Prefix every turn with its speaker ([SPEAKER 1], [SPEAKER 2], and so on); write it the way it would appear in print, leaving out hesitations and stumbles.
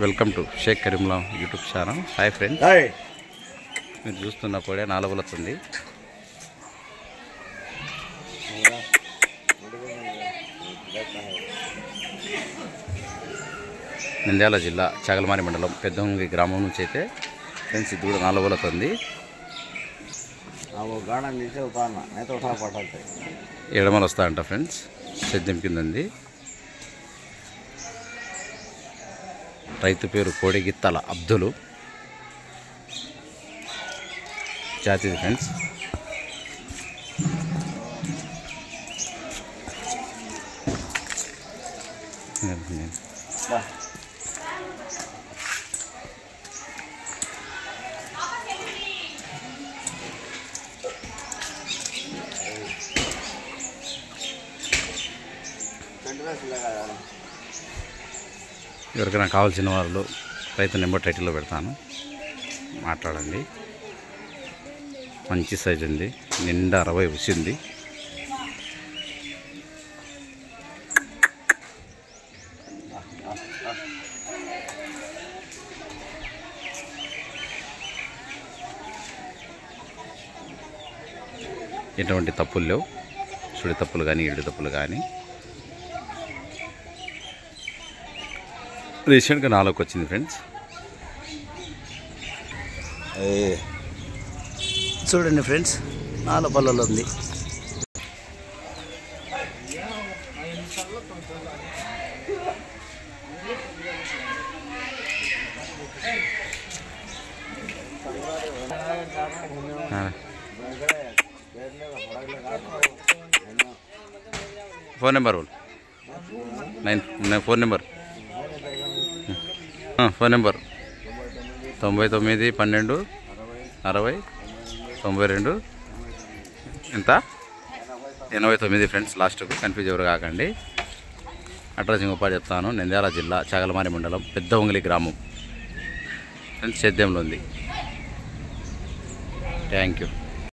[SPEAKER 1] Welcome to Shaik Karimla YouTube channel. Hi friends, మీరు చూస్తున్న కోడే నాలుగులతుంది. నంద్యాల జిల్లా చాగలమారి మండలం పెద్దంగి గ్రామం నుంచి అయితే ఫ్రెండ్స్ ఇది కూడా నాలుగులతుంది. ఎడమలు వస్తాయంట ఫ్రెండ్స్. సేద్యం కిందంది. రైతు పేరు కోడిగిత్తల అబ్దులు. జాతిది ఫ్రెండ్స్. ఎవరికైనా కావాల్సిన వాళ్ళు రైతు నెంబర్ టైటిల్లో పెడతాను, మాట్లాడండి. మంచి సైజు ఉంది, నిండా 60 వచ్చింది. ఎటువంటి తప్పులు లేవు, సుడి తప్పులు కానీ ఈడు తప్పులు కానీ. రీసెంట్గా 4కి వచ్చింది ఫ్రెండ్స్. చూడండి ఫ్రెండ్స్, 4 పళ్ళలో ఉంది. ఫోన్ నెంబర్ 9 ఫోన్ నెంబర్ 99 12 60 92 ఎంత 89 ఫ్రెండ్స్. లాస్ట్కు కన్ఫ్యూజ్ ఎవరు కాకండి. అడ్రస్ ఇంకొక చెప్తాను. నంద్యాల జిల్లా చాగలమారి మండలం పెద్దంగి గ్రామం ఫ్రెండ్స్. సేద్యంలో ఉంది. Thank you.